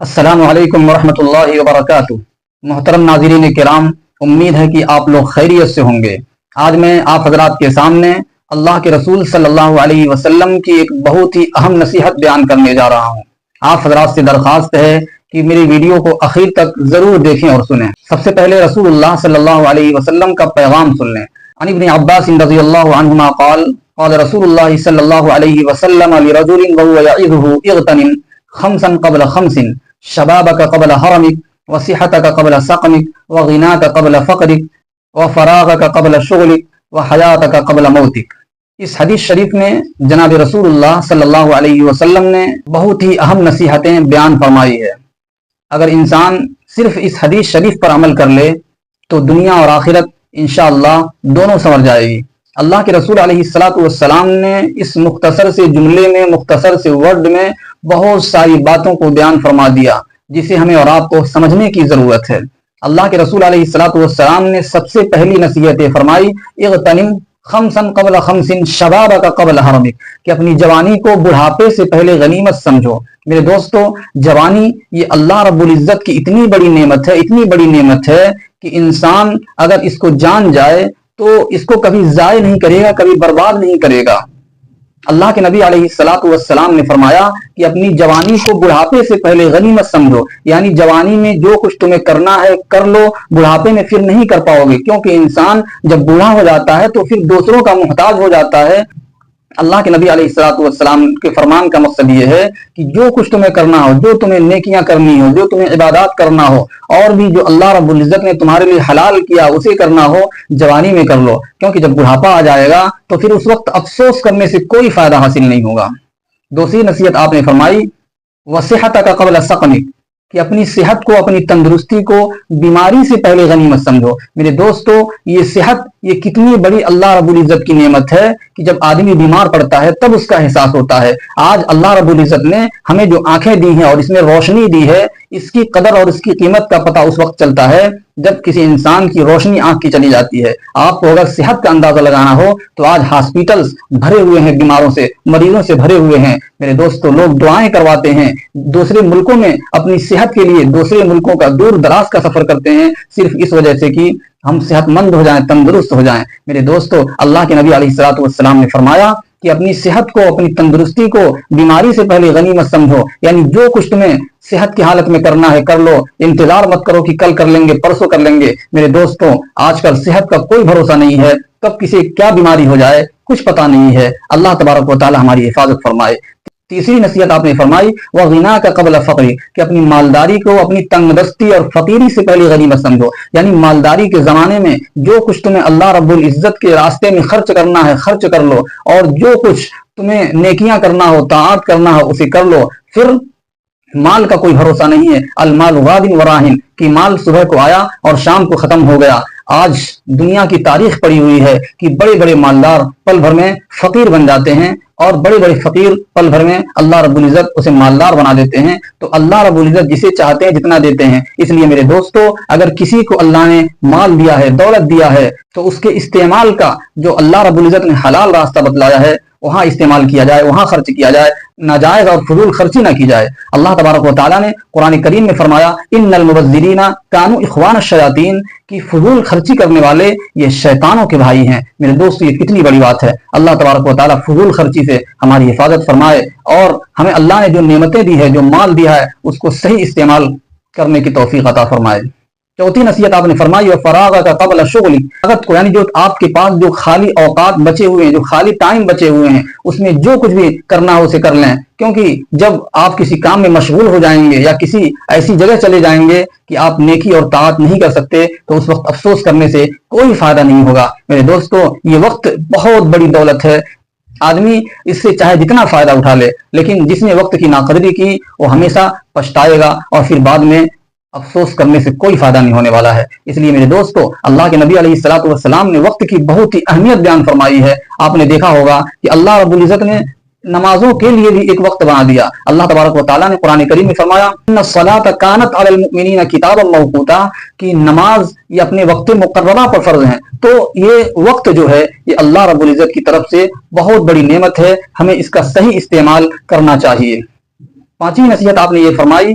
السلام علیکم ورحمۃ اللہ وبرکاتہ۔ محترم ناظرین کرام، امید ہے کہ آپ لوگ خیریت سے ہوں گے۔ آج میں آپ حضرات کے سامنے اللہ کے رسول صلی اللہ علیہ وسلم کی ایک بہت ہی اہم نصیحت بیان کرنے جا رہا ہوں۔ آپ حضرات سے درخواست ہے کہ میری ویڈیو کو آخر تک ضرور دیکھیں اور سنیں۔ سب سے پہلے رسول اللہ صلی اللہ علیہ وسلم کا پیغام سن لیں۔ عن ابن عباس رضی اللہ عنہما قال قال رسول اللہ صلی اللہ علیہ وسلم لرجل وهو يعظه اغتنم خمسا قبل خمس شبابك قبل حرمك وصحتك قبل سقمك وغناك قبل فقرك وفراغك قبل شغلك وحياتك قبل موتك۔ اس حدیث شریف میں جناب رسول اللہ صلی اللہ علیہ وسلم نے بہت ہی اہم نصیحتیں بیان فرمائی ہے۔ اگر انسان صرف اس حدیث شریف پر عمل کر لے تو دنیا اور آخرت انشاءاللہ دونوں سنور جائے گی۔ اللہ کے رسول علیہ السلام نے اس مختصر سے جملے میں، مختصر سے ورڈ میں بہت ساری باتوں کو بیان فرما دیا جسے ہمیں اور آپ کو سمجھنے کی ضرورت ہے۔ اللہ کے رسول علیہ السلام نے سب سے پہلی نصیحت فرمائی اغتنم خمسا قبل خمس شبابک قبل حرمک، کہ اپنی جوانی کو بڑھاپے سے پہلے غنیمت سمجھو۔ میرے دوستو، جوانی یہ اللہ رب العزت کی اتنی بڑی نعمت ہے، اتنی بڑی نعمت ہے کہ انسان اگر اس کو جان جائے تو اس کو کبھی ضائع نہیں کرے گا، کبھی برباد نہیں کرے گا۔ اللہ کے نبی علیہ السلام نے فرمایا کہ اپنی جوانی کو بڑھاپے سے پہلے غنیمت سمجھو، یعنی جوانی میں جو کچھ تمہیں کرنا ہے کر لو، بڑھاپے میں پھر نہیں کر پاؤ گے، کیونکہ انسان جب بوڑھا ہو جاتا ہے تو پھر دوسروں کا محتاج ہو جاتا ہے۔ اللہ کے نبی علیہ السلام کے فرمان کا مقصد یہ ہے کہ جو کچھ تمہیں کرنا ہو، جو تمہیں نیکیاں کرنی ہو، جو تمہیں عبادات کرنا ہو، اور بھی جو اللہ رب العزت نے تمہارے لیے حلال کیا اسے کرنا ہو، جوانی میں کر لو، کیونکہ جب بڑھاپا آ جائے گا تو پھر اس وقت افسوس کرنے سے کوئی فائدہ حاصل نہیں ہوگا۔ دوسری نصیحت آپ نے فرمائی وصحتک قبل سقمک، کہ اپنی صحت کو، اپنی تندرستی کو بیماری سے پہلے غنیمت سمجھو۔ میرے دوستو، یہ صحت یہ کتنی بڑی اللہ رب العزت کی نعمت ہے کہ جب آدمی بیمار پڑتا ہے تب اس کا احساس ہوتا ہے۔ آج اللہ رب العزت نے ہمیں جو آنکھیں دی ہیں اور اس میں روشنی دی ہے، اس کی قدر اور اس کی قیمت کا پتہ اس وقت چلتا ہے جب کسی انسان کی روشنی آنکھ کی چلی جاتی ہے۔ آپ کو اگر صحت کا اندازہ لگانا ہو تو آج ہاسپٹلز بھرے ہوئے ہیں، بیماروں سے، مریضوں سے بھرے ہوئے ہیں۔ میرے دوستو، لوگ دعائیں کرواتے ہیں، دوسرے ملکوں میں اپنی صحت کے لیے دوسرے ملکوں کا دور دراز کا سفر کرتے ہیں، صرف اس وجہ سے کہ ہم صحت مند ہو جائیں، تندرست ہو جائیں۔ میرے دوستو، اللہ کے نبی علیہ السلام نے فرمایا کہ اپنی صحت کو، اپنی تندرستی کو بیماری سے پہلے غنیمت سمجھو، یعنی جو کچھ تمہیں صحت کی حالت میں کرنا ہے کر لو، انتظار مت کرو کہ کل کر لیں گے، پرسوں کر لیں گے۔ میرے دوستو، آج کل صحت کا کوئی بھروسہ نہیں ہے، کب کسی کیا بیماری ہو جائے کچھ پتہ نہیں ہے۔ اللہ تبارک و تعالی ہماری حفاظت فرمائے۔ تیسری نصیحت آپ نے فرمائی وغناک قبل فقر، کہ اپنی مالداری کو، اپنی تنگ دستی اور فقیری سے پہلے غنیمت سمجھو، یعنی مالداری کے زمانے میں جو کچھ تمہیں اللہ رب العزت کے راستے میں خرچ کرنا ہے خرچ کر لو، اور جو کچھ تمہیں نیکیاں کرنا ہو، طاعات کرنا ہو اسے کر لو۔ پھر مال کا کوئی بھروسہ نہیں ہے، المال غاد وراہن، کہ مال صبح کو آیا اور شام کو ختم ہو گیا۔ آج دنیا کی تاریخ پڑی ہوئی ہے کہ بڑے بڑے مالدار پل بھر میں فقیر بن جاتے ہیں، اور بڑے بڑے فقیر پل بھر میں اللہ رب العزت اسے مالدار بنا دیتے ہیں۔ تو اللہ رب العزت جسے چاہتے ہیں جتنا دیتے ہیں۔ اس لیے میرے دوستو، اگر کسی کو اللہ نے مال دیا ہے، دولت دیا ہے، تو اس کے استعمال کا جو اللہ رب العزت نے حلال راستہ بتلایا ہے وہاں استعمال کیا جائے، وہاں خرچ کیا جائے، ناجائز اور فضول خرچی نہ کی جائے۔ اللہ تبارک و تعالیٰ نے قرآن کریم میں فرمایا ان المبذرین کانوا اخوان الشیاطین، کہ فضول خرچی کرنے والے یہ شیطانوں کے بھائی ہیں۔ میرے دوست، یہ کتنی بڑی بات ہے۔ اللہ تبارک و تعالیٰ فضول خرچی سے ہماری حفاظت فرمائے، اور ہمیں اللہ نے جو نعمتیں دی ہے، جو مال دیا ہے، اس کو صحیح استعمال کرنے کی توفیق عطا فرمائے۔ چوتھی نصیحت آپ نے فرمائی وفراغک قبل شغل، وقت کو، یعنی جو آپ کے پاس جو خالی اوقات بچے ہوئے ہیں، جو خالی ٹائم بچے ہوئے ہیں، اس میں جو کچھ بھی کرنا ہو اسے کر لیں، کیونکہ جب آپ کسی کام میں مشغول ہو جائیں گے یا کسی ایسی جگہ چلے جائیں گے کہ آپ نیکی اور طاعت نہیں کر سکتے تو اس وقت افسوس کرنے سے کوئی فائدہ نہیں ہوگا۔ میرے دوستو، یہ وقت بہت بڑی دولت ہے، آدمی اس سے چاہے جتنا فائدہ اٹھا لے، لیکن جس نے وقت کی ناقدری کی وہ ہمیشہ پچھتائے گا، اور پھر بعد میں افسوس کرنے سے کوئی فائدہ نہیں ہونے والا ہے۔ اس لیے میرے دوستو، اللہ کے نبی علیہ السلام نے وقت کی بہت ہی اہمیت بیان فرمائی ہے۔ آپ نے دیکھا ہوگا کہ اللہ رب العزت نے نمازوں کے لیے بھی ایک وقت بنا دیا۔ اللہ تبارک و تعالیٰ نے قرآن کریم میں فرمایا ان الصلاۃ کانت علی المؤمنین کتابا موقوتا، کہ نماز یہ اپنے وقت مقررہ پر فرض ہیں۔ تو یہ وقت جو ہے یہ اللہ رب العزت کی طرف سے بہت بڑی نعمت ہے، ہمیں اس کا صحیح استعمال کرنا چاہیے۔ پانچویں نصیحت آپ نے یہ فرمائی